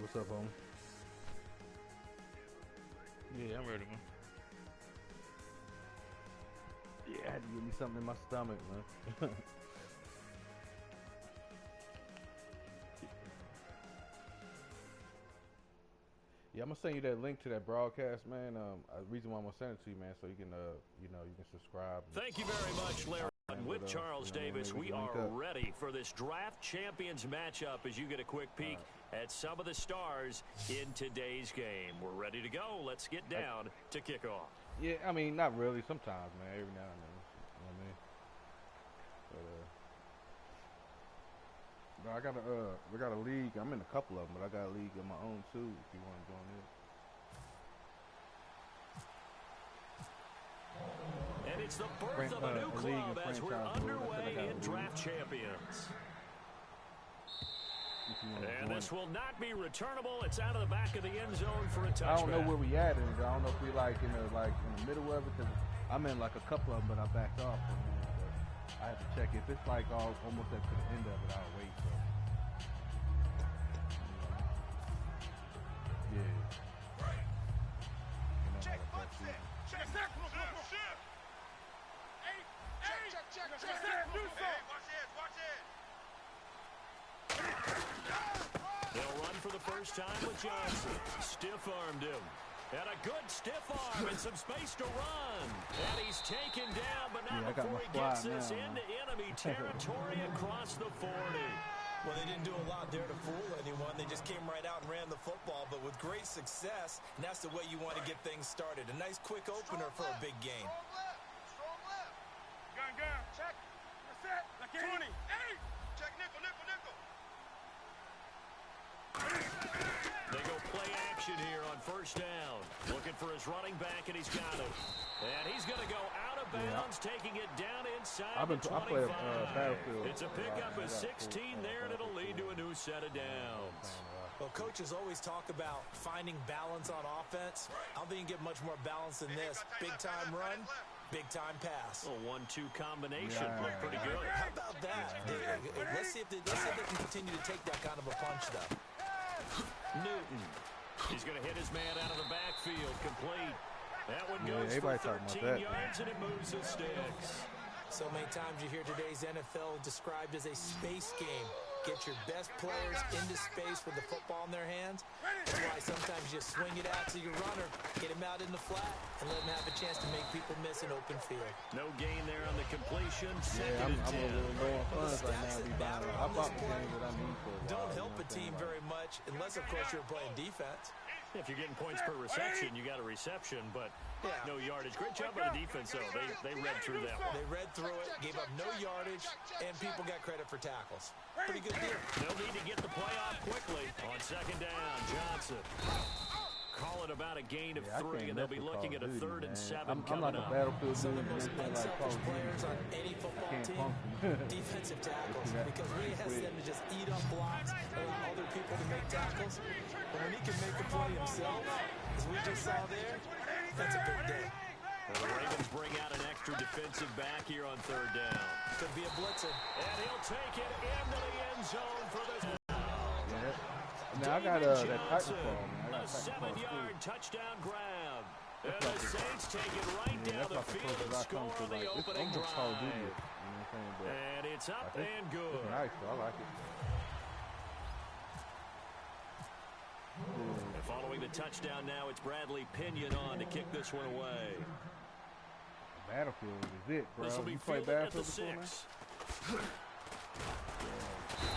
What's up, homie? Yeah, I'm ready, man. Yeah, I had to give me something in my stomach, man. Yeah, I'm gonna send you that link to that broadcast, man. The reason why I'm gonna send it to you, man, so you can, you can subscribe. Thank you very much, Larry. With Charles Davis, we are ready for this draft champions matchup as you get a quick peek at some of the stars in today's game. We're ready to go. Let's get down to kickoff. Yeah, I mean, not really. Sometimes, man. Every now and then. You know what I mean? But, I got we got a league. I'm in a couple of them, but I got a league of my own too. If you want to join it. And it's the birth of a new club as we're underway in Draft Champions. And this will not be returnable. It's out of the back of the end zone for a touchback. I don't know where we at, and I don't know if we like in the middle of it, because I'm in like a couple of them, but I backed off from them. So I have to check. If it's like almost up to the end of it, I'll wait. So. Yeah. Right. Check, check, check. They'll run for the first time with Johnson. Stiff-armed him. And a good stiff arm and some space to run. And he's taken down, but not before he gets this into enemy territory across the 40. Well, they didn't do a lot there to fool anyone. They just came right out and ran the football, but with great success, and that's the way you want to get things started. A nice quick opener for a big game. Strong left. Gun. Check. Set. 20. 8. Check nickel. They go play action here on first down. Looking for his running back, and he's got it. And he's going to go out of bounds, taking it down inside the 25. It's a pickup of 16 there, and it'll lead to a new set of downs. Well, coaches always talk about finding balance on offense. I don't think you can get much more balance than this. Big-time run, big-time pass. A 1-2 combination. Looked pretty good. How about that? Let's see if they can continue to take that kind of a punch, though. Newton. He's going to hit his man out of the backfield. Complete. That one goes for 13 yards, and it moves the sticks. So many times you hear today's NFL described as a space game. Get your best players into space with the football in their hands. That's why sometimes you swing it out to your runner, get him out in the flat, and let him have a chance to make people miss an open field. No gain there on the completion. I'm a little low on funds right now. I bought the game that I need for a while. Don't help a team very much, unless, of course, you're playing defense. If you're getting points per reception, you got a reception, but no yardage. Great job by the defense, though. They read through that one. They read through it, gave up no yardage, and people got credit for tackles. Pretty good deal. They'll need to get the play off quickly. On second down, Johnson. Call it about a gain of 3, and they'll be looking at a 3rd and 7 coming up. I'm like a battlefield some of the dude, most unselfish players on any football team, defensive tackles, because we ask them to just eat up blocks, allow other people to make tackles. But when he can make a play himself, as we just saw there, that's a big day. Well, the Ravens bring out an extra defensive back here on 3rd down. Could be a blitzer. And he'll take it into the end zone for the... Now I got that Titan fall, man. A 7-yard touchdown grab. And the Saints take it right down the field and score on the opening drive. And it's up and good. It's nice, though. I like it. And following the touchdown now, it's Bradley Pinion on to kick this one away. Battlefield is it, bro. This will be fielded at the 6.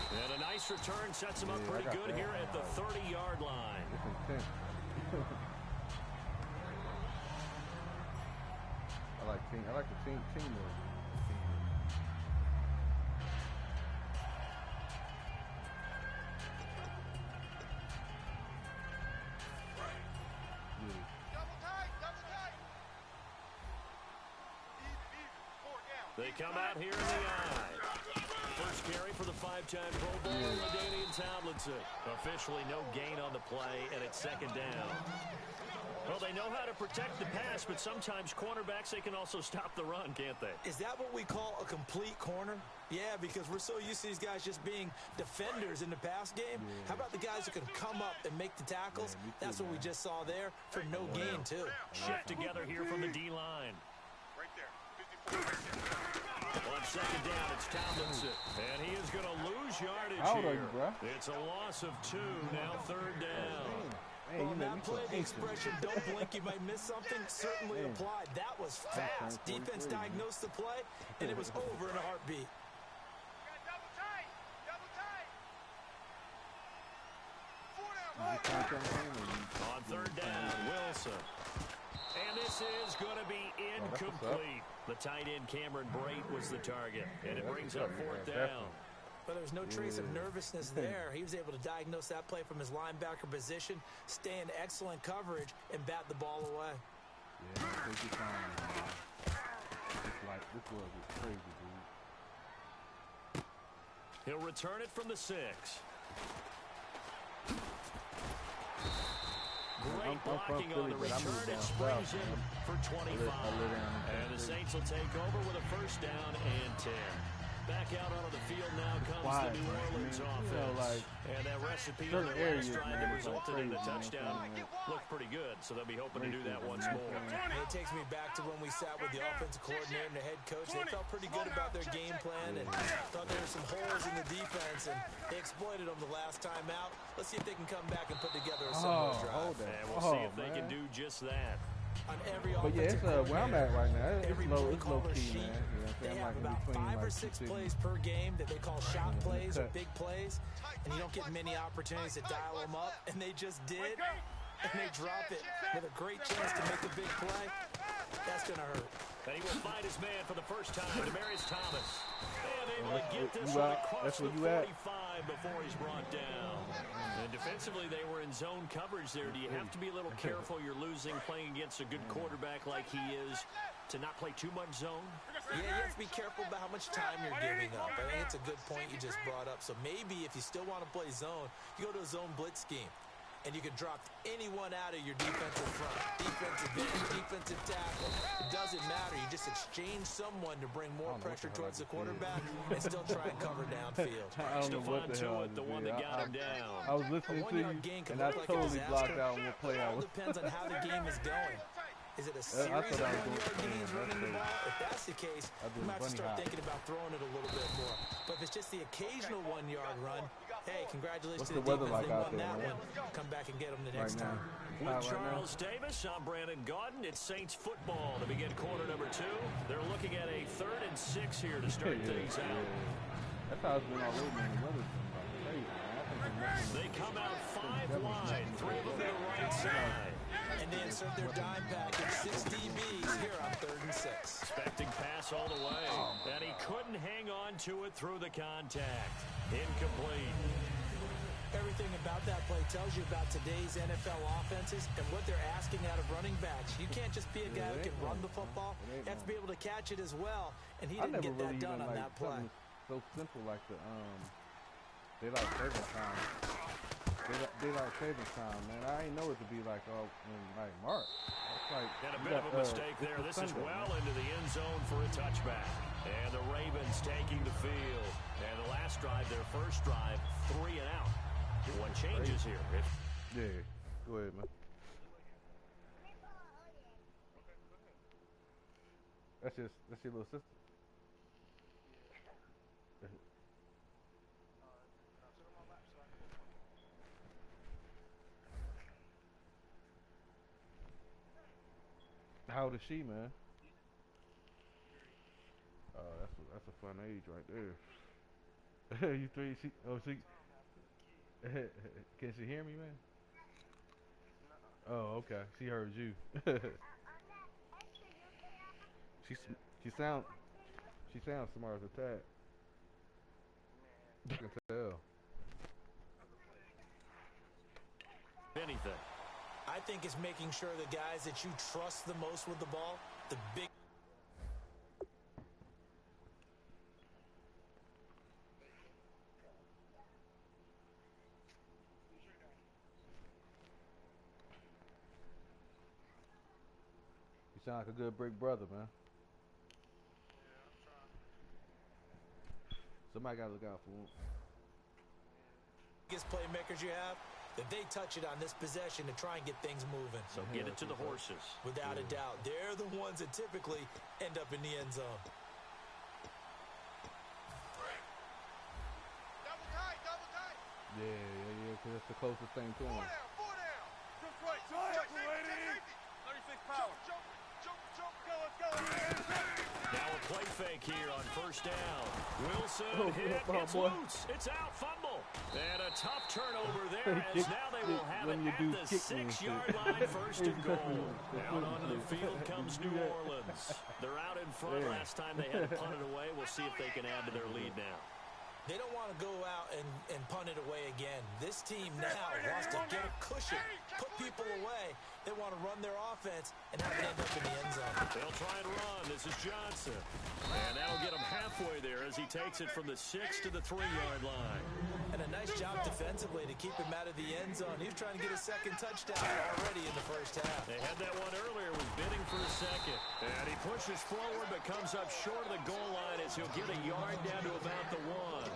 And a nice return sets him up pretty good here at the 30-yard line. I like the team move. They come out here in the eye. First carry for the 5-time Pro Bowler, LaDainian Tomlinson. Officially no gain on the play, and it's second down. Well, they know how to protect the pass, but sometimes cornerbacks, they can also stop the run, can't they? Is that what we call a complete corner? Yeah, because we're so used to these guys just being defenders in the pass game. How about the guys who can come up and make the tackles? That's what we just saw there for no gain, too. Shift together here from the D-line. Right there. 54. On second down, it's Tomlinson. And he is going to lose yardage How old are here. you, bro? It's a loss of 2, now third down. Hey, Well, you that play, the expression, don't blink, you might miss something, certainly applied. That was fast. Defense diagnosed the play, and it was over in a heartbeat. Double tight. Double tight. 4 down. On third down, Wilson. And this is going to be incomplete. The tight end, Cameron Brate, was the target. And it brings up fourth down. But there was no trace of nervousness there. He was able to diagnose that play from his linebacker position, stay in excellent coverage, and bat the ball away. Yeah, take your time, man. This was crazy, dude. He'll return it from the 6. Great blocking on the return. It springs him for 25. And the Saints will take over with a first down and 10. Back out onto the field now comes the New Orleans offense. And that recipe on the last drive that resulted in the touchdown looked pretty good, so they'll be hoping to do that once more. It takes me back to when we sat with the offensive coordinator and the head coach. They felt pretty good about their game plan and thought there were some holes in the defense, and they exploited them the last time out. Let's see if they can come back and put together a similar drive. And we'll see if they can do just that. On every but yeah, it's where I'm at right now. It's low key, man. You know what I'm they saying? have like about between 5 or 6 plays per game that they call shot plays or big plays, and you don't get many opportunities to dial them up, and they just did, and they drop it with a great chance to make a big play. That's going to hurt. And he will find his man for the first time, Demaryius Thomas. And able to get this you one out? across That's the where you 45 before he's brought down. And defensively, they were in zone coverage there. Do you have to be a little careful? You're losing, playing against a good quarterback like he is, to not play too much zone? Yeah, you have to be careful about how much time you're giving up. I think it's a good point you just brought up. So maybe if you still want to play zone, you go to a zone blitz scheme. And you can drop anyone out of your defensive front, defensive end, defensive tackle. It doesn't matter. You just exchange someone to bring more pressure towards the quarterback and still try and cover downfield. I don't know what the hell the one that got him down. I was listening to you, and I totally blocked out what play I was. It all depends on how the game is going. Is it a series of 1-yard gains running the ball? If that's the case, you might have to start thinking about throwing it a little bit more. But if it's just the occasional 1-yard run, hey, congratulations to the defense. They won that one. Come back and get them the next time. With Charles Davis, I'm Brandon Gaudin. It's Saints football to begin quarter number 2. They're looking at a 3rd and 6 here to start things out. That's how it's been all over, man. The weather's been crazy, man. They come out 5 wide, 3 of them to the right side. And they insert their dime package, 6 DBs here on 3rd and 6. Expecting pass all the way. And he couldn't hang on to it through the contact. Incomplete. Everything about that play tells you about today's NFL offenses and what they're asking out of running backs. You can't just be a guy who can run the football. You have to be able to catch it as well. And he didn't get that done on that play. So simple like the they like saving time. They like saving time, man. I ain't know it to be like in like March. It's like and a bit of a mistake there. This is well into the end zone for a touchback. And the Ravens taking the field. And the last drive, their first drive, 3 and out. What changes here? Yeah, go ahead, man. That's your little sister. How old is she, man? Oh, that's a fun age right there. You 3? She. Can she hear me, man? Oh, okay. She heard you. She sounds smart as a tad. You can tell. Anything. I think it's making sure the guys that you trust the most with the ball, the big. sound like a good brick brother, man. Yeah, I'm trying. Somebody gotta look out for him. Biggest playmakers you have, that they touch it on this possession to try and get things moving. So get it to the horses. Without a doubt, they're the ones that typically end up in the end zone. Double tight, double tight. Yeah, because that's the closest thing to him. Four down. Just right, safety. 36 power. Jump. Let's go. Now a play fake here on first down. Wilson hit. It's boy. loose. It's out. Fumble. And a tough turnover there as now they will have it at the 6-yard line, first and goal. Out onto the field comes New Orleans. They're out in front. Last time they had to punt it away. We'll see if they can add to their lead now. They don't want to go out and punt it away again. This team now wants to get a cushion, put people away. They want to run their offense and have it end up in the end zone. They'll try and run. This is Johnson. And that'll get him halfway there as he takes it from the 6 to the 3-yard line. And a nice job defensively to keep him out of the end zone. He was trying to get a second touchdown already in the first half. They had that one earlier, was bidding for a second. And he pushes forward but comes up short of the goal line as he'll get a yard down to about the 1.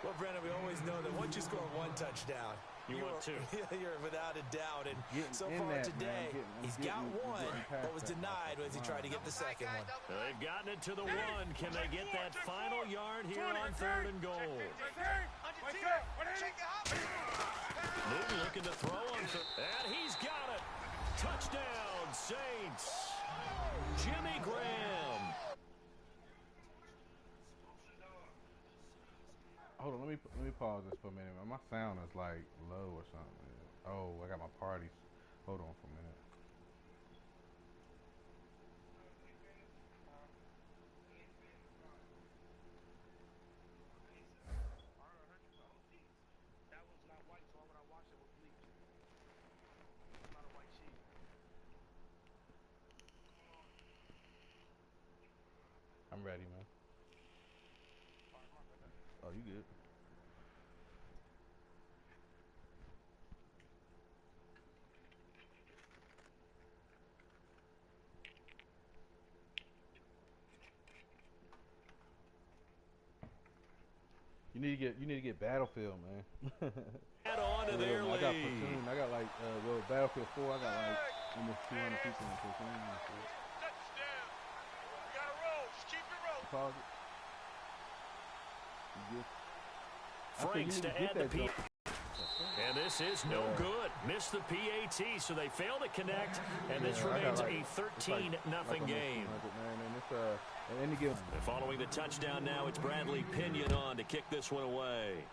Well, Brandon, we always know that once you score one touchdown, you want two. You're without a doubt. And so far today, he's got one, but was denied as he tried to get the second one. They've gotten it to the 1. Can they get that final yard here on 3rd and goal? Newton looking to throw on and he's got it. Touchdown, Saints. Jimmy Graham. Hold on, let me pause this for a minute. My sound is like low or something. Oh, I got my parties. Hold on for a minute. That one's not white, so when I watch it with bleach. It's not a white sheet. I'm ready, man. Oh, you good? You need to get Battlefield, man. Add on to their lead. I got Platoon. I got like Battlefield 4. I got like almost 200 people in Platoon. Touchdown. You gotta roll. Just keep it rolling. Pause it. You good? Franks to add the P. And this is no good. Missed the PAT, so they fail to connect, and this remains a 13-0 game. And following the touchdown now, it's Bradley Pinion on to kick this one away.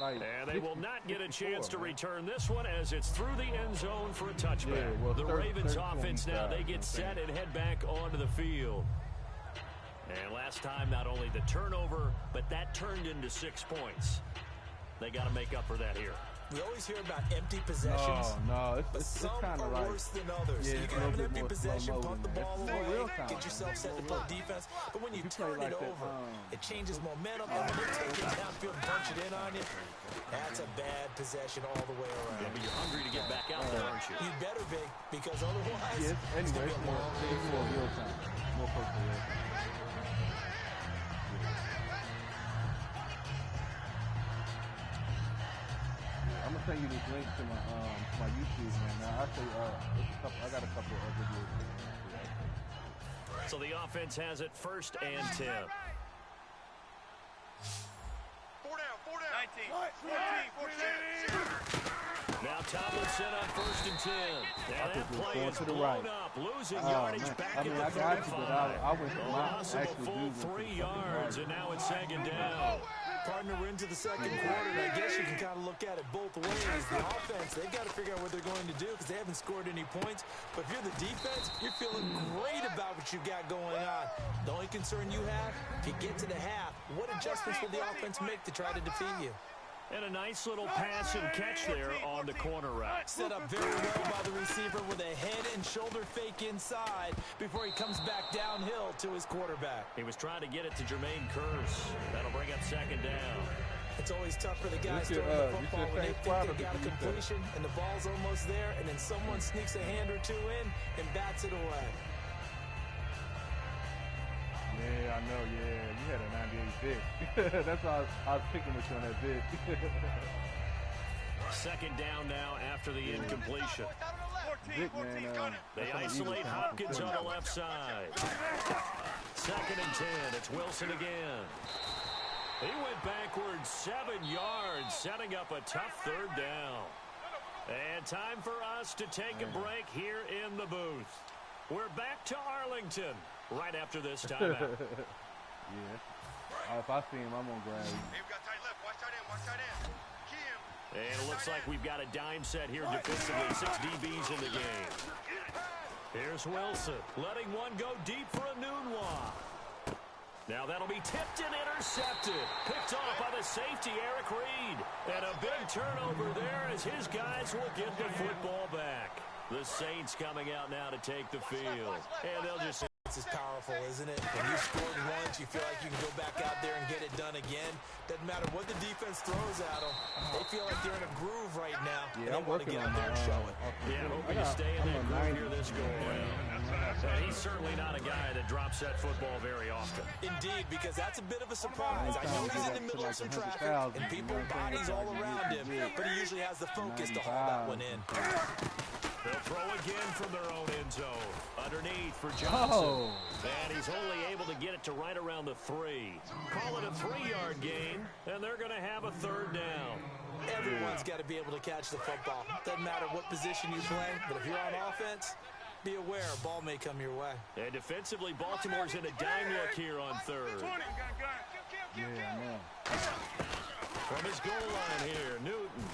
And they will not get a chance to return this one as it's through the end zone for a touchback. The Ravens offense now, they get set and head back onto the field. And last time, not only the turnover, but that turned into 6 points. They got to make up for that here. We always hear about empty possessions. No, but it's some kind of are like, worse than others. Yeah, you can have an empty possession, punt the ball away, get yourself set to play defense. But when you turn it over, it changes momentum. And when you take it downfield and punch it in on you, that's a bad possession all the way around. Yeah, but you're hungry to get back out there, aren't you? You better be, because otherwise, yes, it's going to be a long day. More real time. More close to real time. I'm gonna send you this link to my YouTube, man. Now, actually, I got a couple of videos. So the offense has it 1st and 10. 4 down. 19. 14. Now Tomlinson on 1st and 10. Now that play is blown up, losing yardage back in the 35. I went to my Loss of a full 3 yards, and now it's 2nd down. Partner, we're into the second quarter, and I guess you can kind of look at it both ways. The offense, they've got to figure out what they're going to do because they haven't scored any points. But if you're the defense, you're feeling great about what you've got going on. The only concern you have, if you get to the half, what adjustments will the offense make to try to defeat you? And a nice little pass and catch there on the corner route. Set up very well by the receiver with a head and shoulder fake inside before he comes back downhill to his quarterback. He was trying to get it to Jermaine Kearse. That'll bring up 2nd down. It's always tough for the guys throwing the football when they think they got a completion and the ball's almost there, and then someone sneaks a hand or two in and bats it away. Yeah, I know, yeah. You had a 98 vid. That's why I was picking with you on that vid. Second down now after the incompletion. Vic, man, they isolate Hopkins on the left side. Second and 10. It's Wilson again. He went backwards 7 yards, setting up a tough third down. And time for us to take a break here in the booth. We're back to Arlington right after this timeout. Yeah. If I see him, I'm going to grab him. Hey, we got tight left. Watch tight end. Watch tight end. And it looks like we've got a dime set here defensively. 6 DBs in the game. Here's Wilson, letting one go deep for a Nunwa. Now that'll be tipped and intercepted. Picked off by the safety, Eric Reed. And a big turnover there as his guys will get the football back. The Saints coming out now to take the field. And they'll just... This is powerful, isn't it? When you scored once, you feel like you can go back out there and get it done again. Doesn't matter what the defense throws at them. They feel like they're in a groove right now. Yeah, and they want to get out there and show it. Yeah, hoping to stay in that groove here this go-around. He's certainly not a guy that drops that football very often. Indeed, because that's a bit of a surprise. I know he's in the middle of some traffic, and people, bodies all around him, but he usually has the focus to haul that one in. They'll throw again from their own end zone. Underneath for Johnson. And he's only able to get it to right around the 3. Call it a 3-yard gain, and they're going to have a third down. Everyone's got to be able to catch the football. Doesn't matter what position you play, but if you're on offense, be aware a ball may come your way. And defensively, Baltimore's in a dime look here on third. Yeah, I know. From his goal line here, Newton.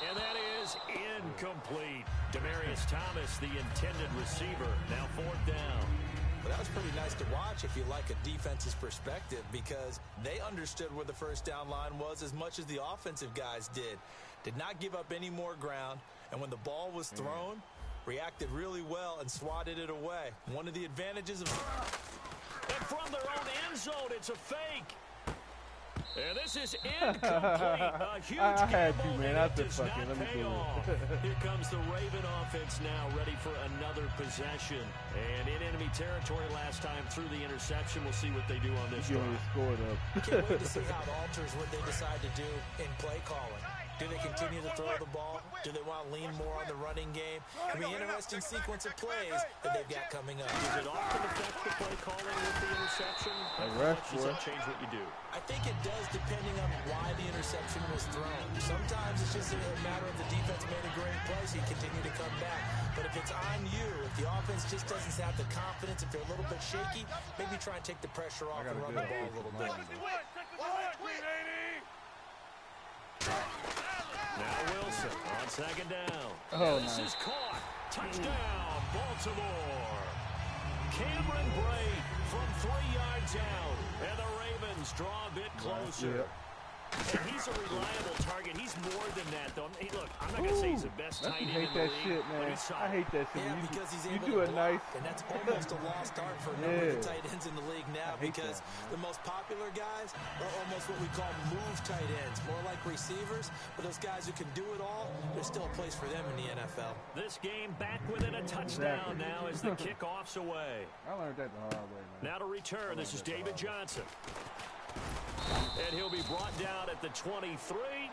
And that is incomplete. Demaryius Thomas, the intended receiver, now fourth down. Well, that was pretty nice to watch if you like a defense's perspective, because they understood where the first down line was as much as the offensive guys did. Did not give up any more ground, and when the ball was thrown, reacted really well and swatted it away. One of the advantages of... And from their own end zone, it's a fake. And this is incomplete. A huge gamble, and it does not pay off. Here comes the Raven offense now, ready for another possession. And in enemy territory last time through the interception. We'll see what they do on this drive. Can't wait to see how it alters what they decide to do in play calling. Do they continue to throw the ball? Do they want to lean more on the running game? It'll be an interesting sequence of plays that they've got coming up. Does it often affect the play calling with the interception? How much does that change what you do? I think it does, depending on why the interception was thrown. Sometimes it's just a matter of the defense made a great play, so you continue to come back. But if it's on you, if the offense just doesn't have the confidence, if they're a little bit shaky, maybe try and take the pressure off and run the ball a little bit. Now Wilson on second down. This is caught. Touchdown, Baltimore. Cameron Brate from 3 yards out. And the Ravens draw a bit closer. And he's a reliable target. He's more than that, though. Hey, look, I'm not going to say he's the best tight end in the league. Shit, man. I hate that shit. Yeah, because he's able do to it block, nice. and that's almost a lost art for a number of the tight ends in the league now, because the most popular guys are almost what we call move tight ends, more like receivers. But those guys who can do it all, there's still a place for them in the NFL. This game back within a touchdown now as the kickoff's away. I learned that the hard way, man. Now to return, this is David Johnson. And he'll be brought down at the 23,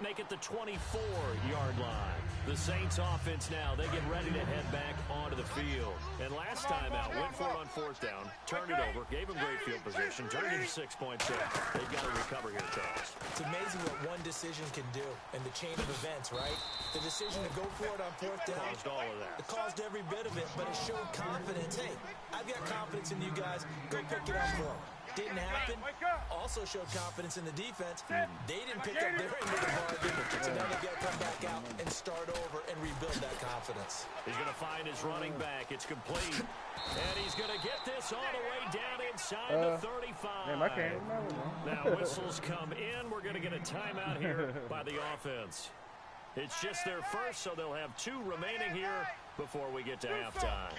make it the 24-yard line. The Saints offense now, they get ready to head back onto the field. And last time out, went for it on fourth down, turned it over, gave him great field position, turned it into 6-point set. They've got to recover here, Charles. It's amazing what one decision can do in the chain of events, right? The decision to go for it on fourth down. Caused all of that. It caused every bit of it, but it showed confidence. Hey, I've got confidence in you guys. Go pick it up for them. Didn't happen. Also showed confidence in the defense. They didn't pick up their end of the bargain, so now they've got to come back out and start over and rebuild that confidence. He's going to find his running back. It's complete. And he's going to get this all the way down inside the 35. Man, I can't remember. Now whistles come in. We're going to get a timeout here by the offense. It's just their first, so they'll have 2 remaining here before we get to halftime.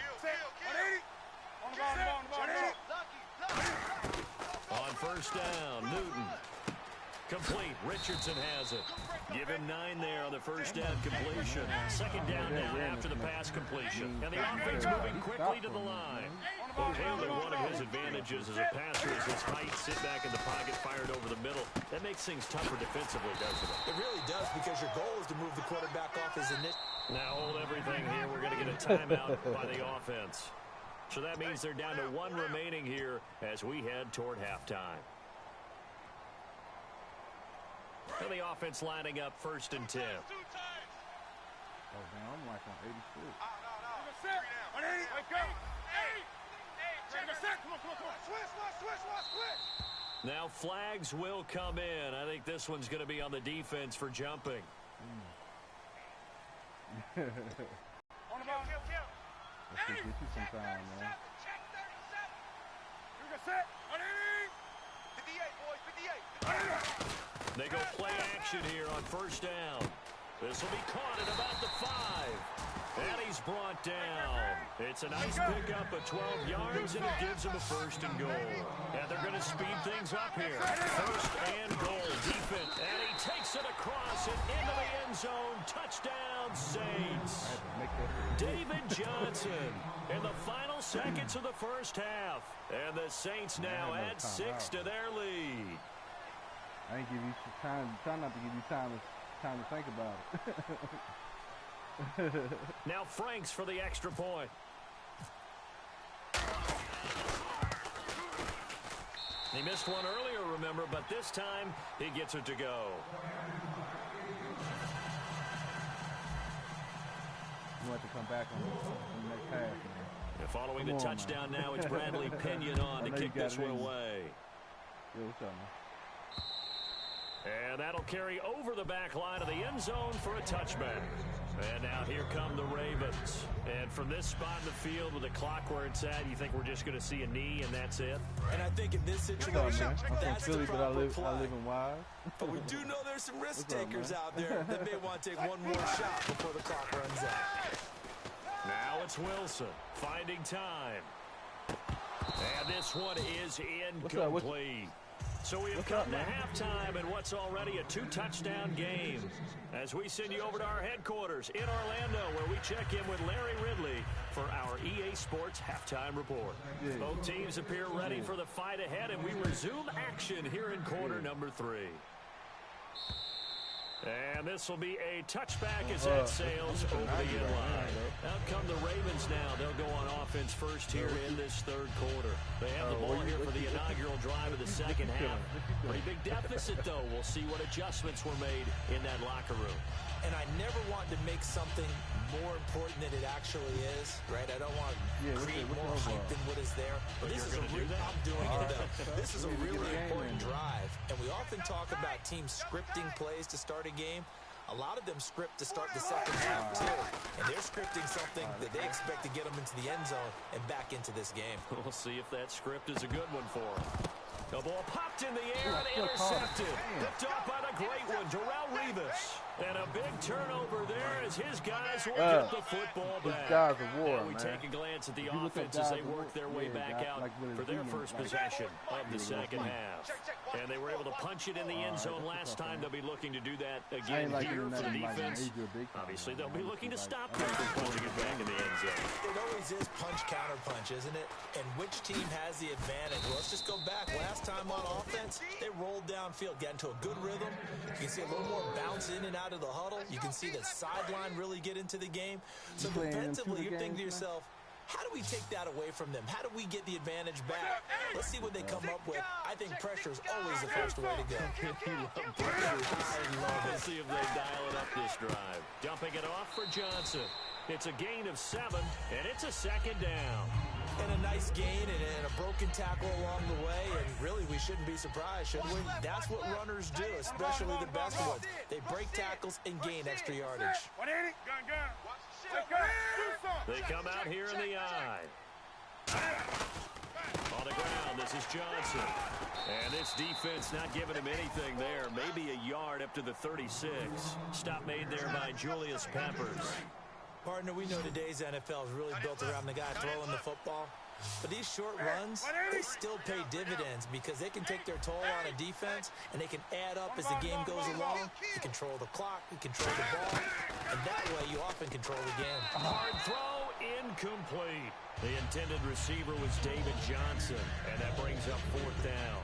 On first down, Newton. Complete. Richardson has it. Give him 9 there on the first down completion. Second down now after the pass completion. And the offense moving quickly to the line. Taylor, one of his advantages as a passer is his height. Sit back in the pocket, fired over the middle. That makes things tougher defensively, doesn't it? It really does, because your goal is to move the quarterback off his initial. Now hold everything here. We're going to get a timeout by the offense. So that means they're down to 1 remaining here as we head toward halftime. And the offense lining up 1st and 10. Oh, man, I'm like on 86. Now flags will come in. I think this one's going to be on the defense for jumping. Let's get you some time, man. They go play action here on 1st down. This will be caught at about the 5. And he's brought down. It's a nice pickup of 12 yards, and it gives him a 1st and goal. And they're going to speed things up here. 1st and goal. Defense. And he takes it across and into the end zone. Touchdown, Saints. David Johnson in the final seconds of the first half. And the Saints now add 6 to their lead. I ain't give you time. Try not to give you time to think about it. Now Franks for the extra point. He missed one earlier, remember, but this time he gets it to go. You want to come back on the next pass, man. Following the touchdown now, it's Bradley Pinion on to kick this one away. Yeah, what's up, man? And that'll carry over the back line of the end zone for a touchback. And now here come the Ravens. And from this spot in the field with the clock where it's at, you think we're just going to see a knee and that's it? And I think in this situation, that's Philly, the proper play. I live in Wise. But we do know there's some risk takers out there that may want to take one more shot before the clock runs out. Now it's Wilson finding time. And this one is incomplete. So we've come to halftime in what's already a 2-touchdown game. As we send you over to our headquarters in Orlando, where we check in with Larry Ridley for our EA Sports Halftime Report. Both teams appear ready for the fight ahead, and we resume action here in quarter number 3. And this will be a touchback as that sails over the end line. Out come the Ravens now. They'll go on offense first here in this 3rd quarter. They have the ball here for the inaugural drive of the second half. Pretty big deficit, though. We'll see what adjustments were made in that locker room. And I never want to make something more important than it actually is, right? I don't want to create more hype than what is there. But this is I'm doing it, though. This is a really important drive. And we often talk about teams scripting plays to start a game. A lot of them script to start the second half, too. And they're scripting something that they expect to get them into the end zone and back into this game. We'll see if that script is a good one for them. The ball popped in the air and intercepted. Picked off by the great one, Darrelle Revis. And a big turnover there as his guys will get the football back. Guys are war, and we take a glance at the offense as they work their way back out for their first possession of the second half. And they were able to punch it in the end zone last time. They'll be looking to do that again here for the defense. Obviously, they'll be looking to stop them from punching it back in the end zone. It always is punch-counter-punch, isn't it? And which team has the advantage? Well, let's just go back. Last time on offense, they rolled downfield, got into a good rhythm. You can see a little more bounce in and out of the huddle. You can see the sideline really get into the game. So defensively, you're thinking to yourself, how do we take that away from them? How do we get the advantage back? Let's see what they come up with. I think pressure is always the first way to go. Let's see if they dial it up this drive. Dumping it off for Johnson. It's a gain of 7, and it's a second down. And a nice gain and a broken tackle along the way, and really we shouldn't be surprised, should we? That's what runners do, especially the best ones. They break tackles and gain extra yardage. They come out here in the eye. On the ground, this is Johnson. And this defense not giving him anything there. Maybe a yard up to the 36. Stop made there by Julius Peppers. Partner, we know today's NFL is really built around the guy throwing the football. But these short runs, they still pay dividends because they can take their toll on a defense, and they can add up as the game goes along. You control the clock, you control the ball, and that way you often control the game. Hard throw, incomplete. The intended receiver was David Johnson, and that brings up 4th down.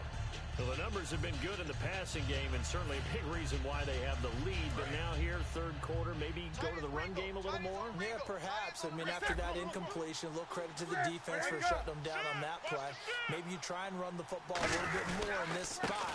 Well, the numbers have been good in the passing game, and certainly a big reason why they have the lead. But now here, 3rd quarter, maybe go to the run game a little more? Yeah, perhaps. I mean, after that incompletion, a little credit to the defense for shutting them down on that play. Maybe you try and run the football a little bit more in this spot.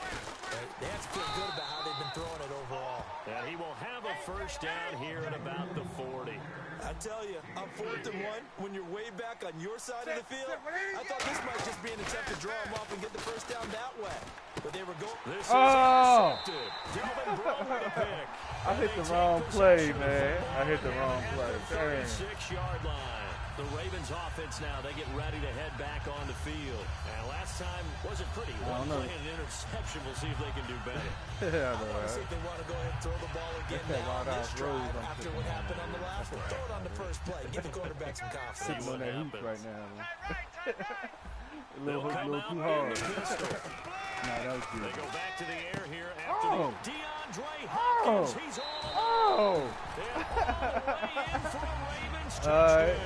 They have to feel good about how they've been throwing it overall. And he will have a 1st down here at about the 40. I tell you, on 4th and 1, when you're way back on your side of the field, I thought this might just be an attempt to draw him off and get the 1st down that way. But they were going. This is intercepted. Delvin Breaux with a pick. I hit the wrong play, man. I hit the wrong play. 36-yard line. The Ravens offense now, they get ready to head back on the field. And last time wasn't pretty. One play and an interception. We'll see if they can do better. Yeah, I want to see if they want to go ahead and throw the ball again now on this drive after what happened on the last one. Throw it on the first play. Give the quarterback some confidence. Sitting on that hoop right now, man. a little too hard. Nah, that was good. They go back to the air here after the DeAndre Hopkins. He's All all right.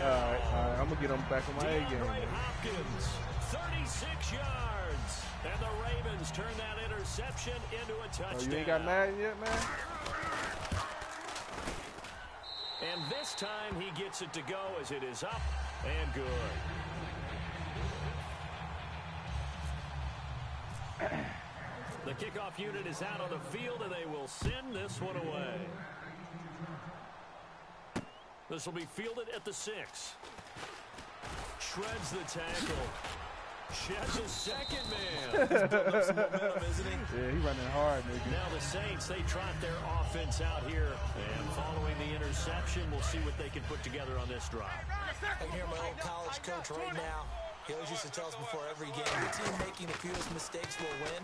I'm going to get him back on my A game. Hopkins, 36 yards. And the Ravens turn that interception into a touchdown. Oh, you ain't got Madden yet, man? And this time he gets it to go as it is up and good. The kickoff unit is out on the field, and they will send this one away. This will be fielded at the 6. Shreds the tackle. Sheds his second man. He's building up some momentum, isn't he? Yeah, he's running hard, nigga. Now the Saints, they trot their offense out here. And following the interception, we'll see what they can put together on this drive. I can hear my old college coach right now. He always used to tell us before every game, the team making the fewest mistakes will win.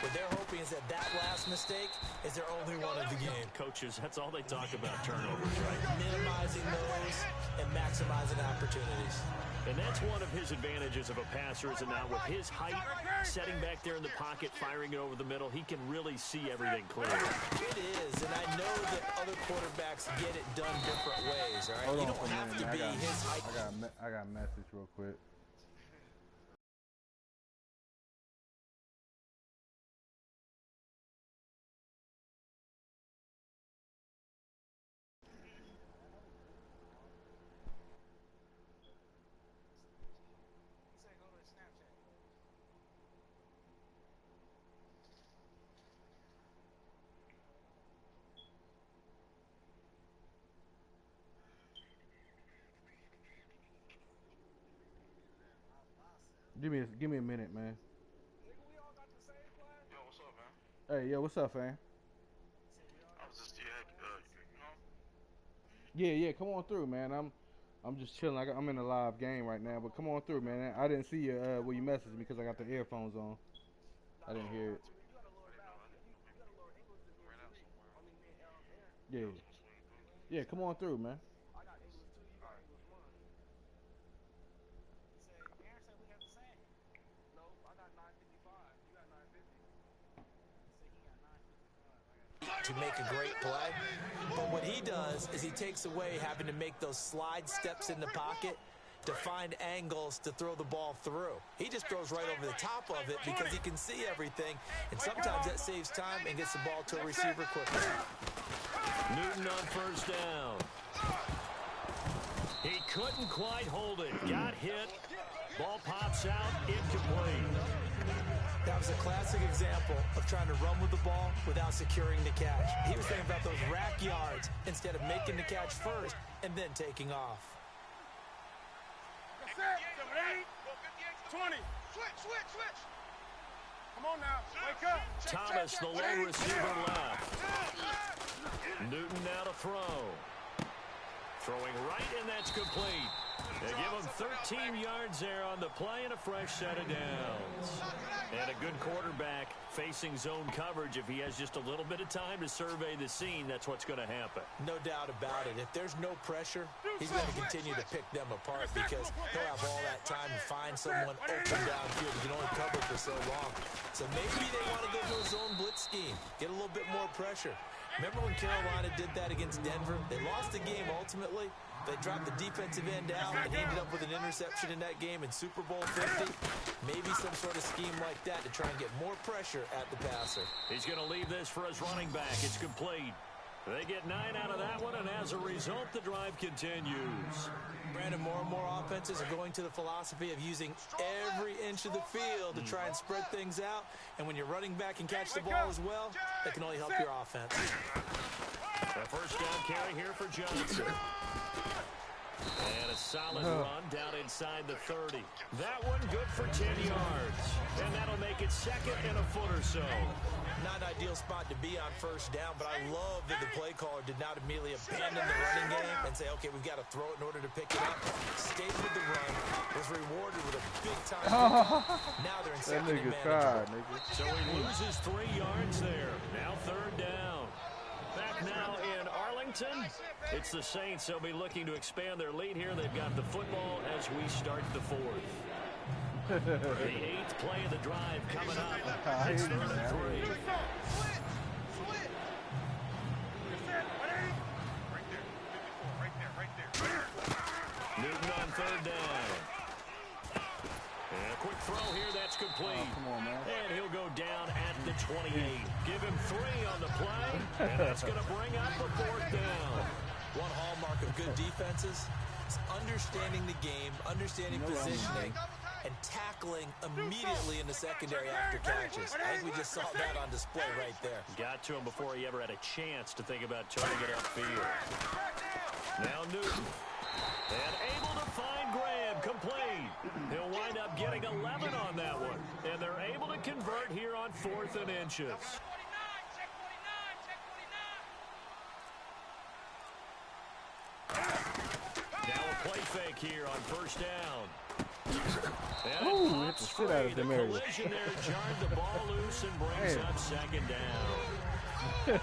What they're hoping is that last mistake is their only one of the game. Coaches, that's all they talk about, turnovers, right? Minimizing those and maximizing opportunities. And that's one of his advantages of a passer, is it not? With his height, setting back there in the pocket, firing it over the middle, he can really see everything clearly. It is, and I know that other quarterbacks get it done different ways, all right? Hold you on don't have to be his height. I got a message real quick. Give me a minute, man. Yo, what's up, man? Hey, yo, what's up, fam? I was just, you know? Yeah, come on through, man. I'm just chilling. I'm in a live game right now, but come on through, man. I didn't see you when you messaged me because I got the earphones on. I didn't hear it. Yeah, come on through, man. To make a great play, but what he does is he takes away having to make those slide steps in the pocket to find angles to throw the ball through. He just throws right over the top of it because he can see everything, and sometimes that saves time and gets the ball to a receiver quickly. Newton on 1st down. He couldn't quite hold it. Got hit. Ball pops out. Incomplete. That was a classic example of trying to run with the ball without securing the catch. He was thinking about those rack yards instead of making the catch first and then taking off. 20. Switch. Come on now. Wake up. Thomas, the low receiver left. Newton now to throw. Throwing right, and that's complete. They give him 13 yards there on the play and a fresh set of downs. And a good quarterback facing zone coverage. If he has just a little bit of time to survey the scene, that's what's going to happen. No doubt about it. If there's no pressure, he's going to continue to pick them apart because he'll have all that time to find someone open downfield. He can only cover for so long. So maybe they want to go to a zone blitz scheme, get a little bit more pressure. Remember when Carolina did that against Denver? They lost the game ultimately. They dropped the defensive end out and ended up with an interception in that game in Super Bowl 50. Maybe some sort of scheme like that to try and get more pressure at the passer. He's going to leave this for his running back. It's complete. They get 9 out of that one, and as a result, the drive continues. Brandon, more and more offenses are going to the philosophy of using every inch of the field to try and spread things out. And when your running back can catch the ball as well, that can only help your offense. A first down carry here for Johnson. And a solid run down inside the 30. That one good for 10 yards. And that'll make it second and a foot or so. Not an ideal spot to be on first down, but I love that the play caller did not immediately abandon the running game and say, okay, we've got to throw it in order to pick it up. Stayed with the run, was rewarded with a big-time Now they're in second and manageable. So he loses 3 yards there. Now third down. Back now in Arlington. It's the Saints. They'll be looking to expand their lead here. They've got the football as we start the fourth. The 8th play of the drive coming up. It's 3rd and 3. Newton on third down. And a quick throw here, that's complete. Come on, man. And he'll go down at the 28. Give him 3 on the play, and that's going to bring up a 4th down. One hallmark of good defenses is understanding the game, understanding positioning, and tackling immediately in the secondary after catches. I think we just saw that on display right there. Got to him before he ever had a chance to think about turning it upfield. Now Newton. And able to find Graham, complete. He'll wind up getting 11 on that one. And they're able to convert here on 4th and inches. Now a play fake here on first down. And it pops free. The collision there jarred the ball loose and brings up second down.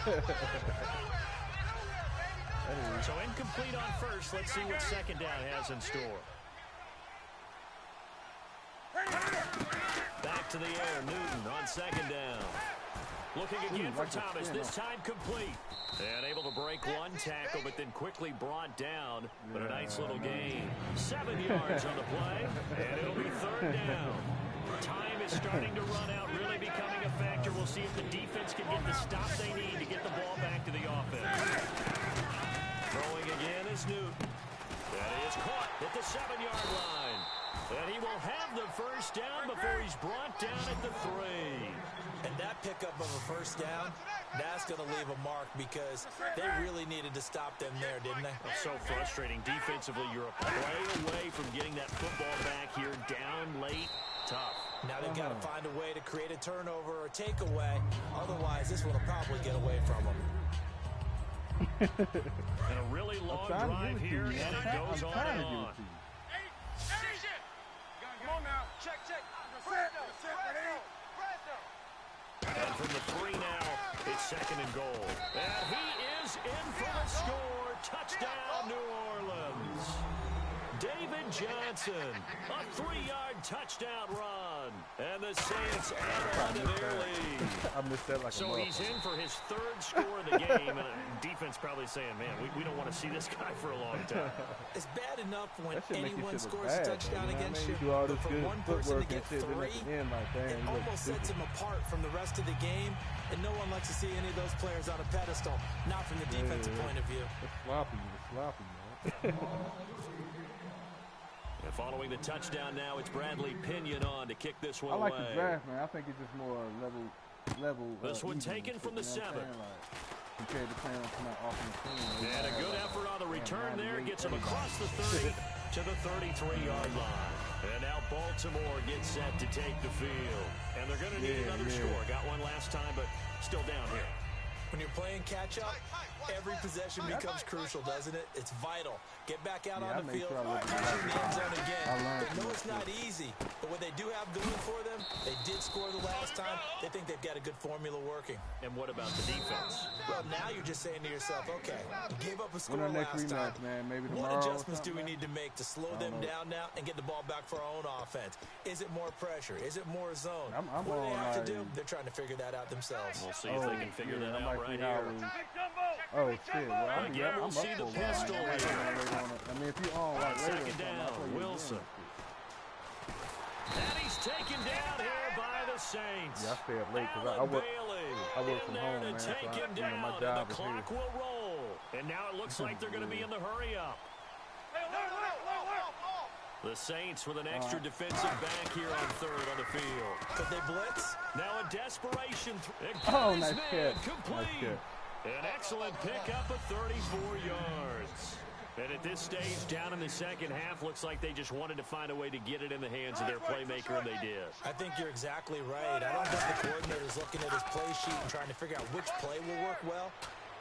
So incomplete on first. Let's see what second down has in store. Back to the air. Newton on second down. Looking again for Thomas. This time complete. And able to break one tackle, but then quickly brought down. But a nice little gain. 7 yards on the play. And it'll be third down. Time is starting to run out, really becoming a factor. We'll see if the defense can get the stop they need to get the ball back to the offense. Throwing again is Newton. That is caught at the 7-yard line. And he will have the first down before he's brought down at the 3. And that pickup of a first down, that's going to leave a mark because they really needed to stop them there, didn't they? So frustrating. Defensively, you're a play away from getting that football back here down late. Tough. Now they've got to find a way to create a turnover or a takeaway. Otherwise, this one will probably get away from them. And a really long drive here, and it goes on and on. Come on now. Check. And from the 3 now, it's second and goal. And he is in for the score. Touchdown, New Orleans. David Johnson, a 3-yard touchdown run. And the Saints add on to their lead. I missed that like so he's in for his 3rd score of the game. And defense probably saying, man, we don't want to see this guy for a long time. It's bad enough when anyone scores a touchdown against you. But for one person to get 3, it almost sets him apart from the rest of the game. And no one likes to see any of those players on a pedestal, not from the defensive point of view. It's sloppy, man. And following the touchdown now, it's Bradley Pinion on to kick this one away. I like the draft, man. I think it's just more level. This one taken from the 7th. Compared to playing on some offensive team. And a good effort on the return there. Gets him across the 30 to the 33-yard line. And now Baltimore gets set to take the field. And they're going to need another score. Got one last time, but still down here. When you're playing catch-up, every possession becomes crucial, doesn't it? It's vital. Get back out on the field, push in the end zone again. They know it's not easy, but what they do have going for them, they did score the last time. They think they've got a good formula working. And what about the defense? Well, now you're just saying to yourself, okay, you gave up a score next last time. Man, maybe What adjustments do we man? need to make to slow them down now and get the ball back for our own offense? Is it more pressure? Is it more zone? What do they have to do? They're trying to figure that out themselves. We'll see if they can figure that out right here. Oh, shit. Well, Again, we'll see the pistol here. I mean, if you own like second down, Wilson. And he's taken down here by the Saints. Yeah, I stay up late because I work from home, man. So my job the is clock here. will roll. And now it looks like they're going to be in the hurry up. The Saints with an extra defensive back here on third on the field. Could they blitz? Now a desperation. Nice catch. Complete. Nice catch. An excellent pickup of 34 yards. And at this stage, down in the second half, looks like they just wanted to find a way to get it in the hands of their playmaker, and they did. I think you're exactly right. I don't think the coordinator's looking at his play sheet and trying to figure out which play will work well.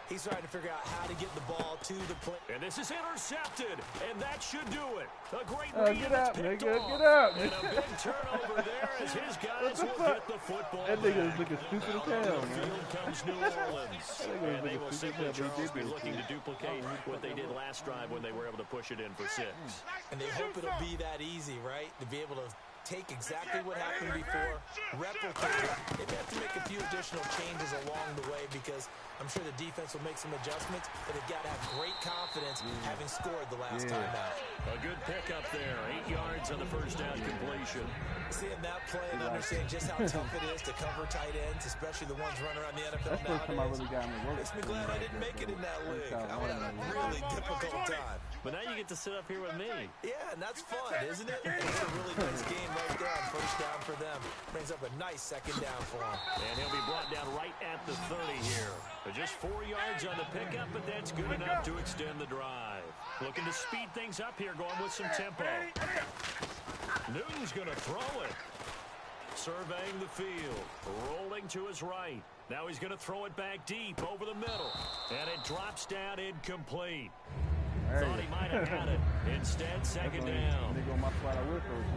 He's trying to figure out how to get the ball to the play. And this is intercepted, and that should do it. A great read. Get up, nigga. Get up. And a big turnover there as his guys will get the football That nigga's looking stupid as hell, man. Field comes New Orleans. And they will simply, Charles, be looking to duplicate what they did last drive when they were able to push it in for 6. And they hope it'll be that easy, right? To be able to take exactly what happened before, replicate it. They have to make a few additional changes along the way because I'm sure the defense will make some adjustments, but they've got to have great confidence having scored the last time out. A good pickup there. 8 yards on the first down completion. Seeing that play and understanding just how tough it is to cover tight ends, especially the ones running around the NFL nowadays. That's the first time I really got him to work. Makes me glad I didn't make it in that league. I would have a really difficult time. But now you get to sit up here with me. Yeah, and that's fun, isn't it? It's a really nice game right there on first down for them. Brings up a nice second down for him. And he'll be brought down right at the 30 here. Just 4 yards on the pickup, but that's good enough to extend the drive. Looking to speed things up here, going with some tempo. Newton's going to throw it. Surveying the field. Rolling to his right. Now he's going to throw it back deep over the middle. And it drops down incomplete. Thought he might have had it. Instead, second down.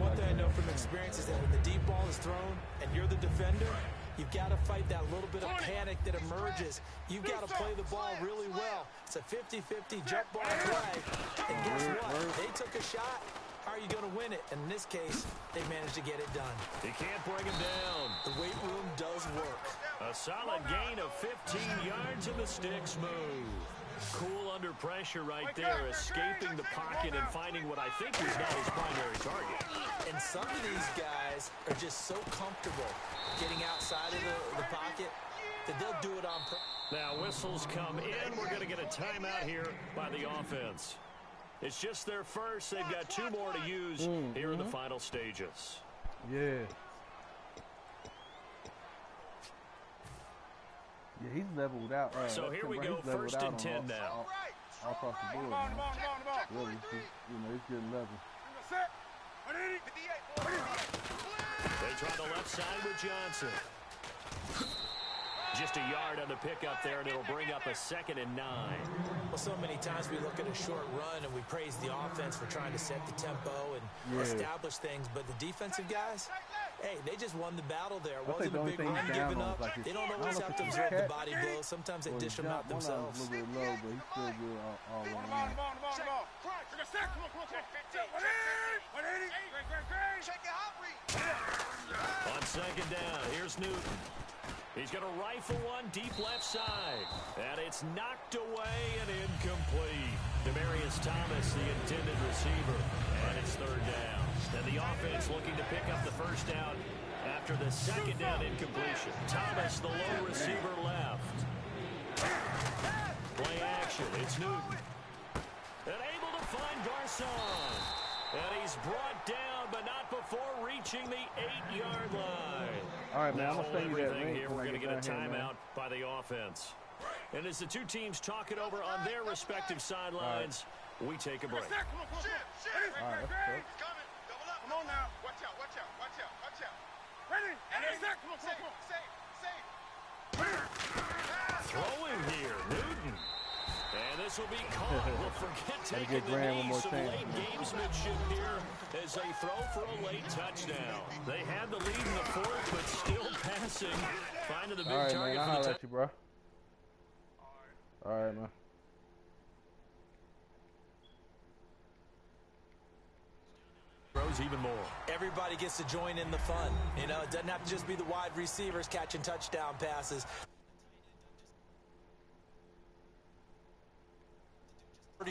One thing I know from experience is that when the deep ball is thrown and you're the defender, you've got to fight that little bit of panic that emerges. You've got to play the ball really well. It's a 50-50 jump ball play. And guess what? They took a shot. How are you going to win it? And in this case, they managed to get it done. He can't bring him down. The weight room does work. A solid gain of 15 yards and the sticks move. Cool under pressure right there, escaping the pocket and finding what I think was not his primary target. And some of these guys are just so comfortable getting outside of the pocket that they'll do it on purpose. Now whistles come in. We're going to get a timeout here by the offense. It's just their first. They've got 2 more to use here in the final stages. Yeah. Yeah, he's leveled out. So here we go, first and 10 now. All across the board, man. Really, he's getting level. They try the left side with Johnson. Just a yard on the pickup there, and it'll bring up a 2nd and 9. Well, so many times we look at a short run and we praise the offense for trying to set the tempo and establish things, but the defensive guys, hey, they just won the battle there. It wasn't a big run given up. They don't always have to absorb the body blows. Sometimes they dish them out themselves. A little bit low, but he's still good all around. On second down, here's Newton. He's going to rifle one deep left side. And it's knocked away and incomplete. Demarius Thomas, the intended receiver. And it's 3rd down. And the offense looking to pick up the first down after the 2nd down incompletion. Thomas, the low receiver left. Play action. It's Newton. And able to find Garcon. And he's brought down, but not before reaching the 8-yard line. All right, man, I'm going to send you that link. Here, we're going to get a timeout by the offense. And as the 2 teams talk it over on their respective sidelines, we take a break. All right, that's good. Come on now. Watch out, watch out, watch out, watch out. Ready? Come on, come on. Save. Throw this will be caught. We'll forget taking get the Graham knee. one more Some chance. late gamesmanship here as they throw for a late touchdown. They had the lead in the fourth, but still passing. Finding the big All right, target man. for I'll the holler at you, bro. All right, man. Throws even more. Everybody gets to join in the fun. You know, it doesn't have to just be the wide receivers catching touchdown passes.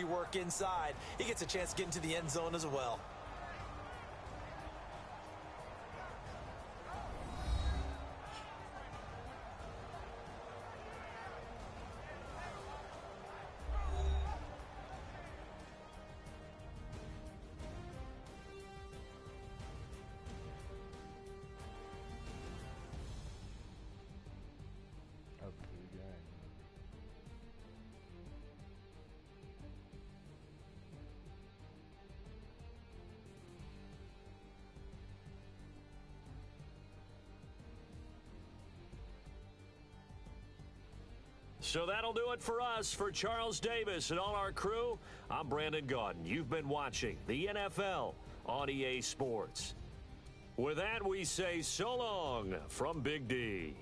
Work inside. He gets a chance to get into the end zone as well. So that'll do it for us. For Charles Davis and all our crew, I'm Brandon Gaudin. You've been watching the NFL on EA Sports. With that, we say so long from Big D.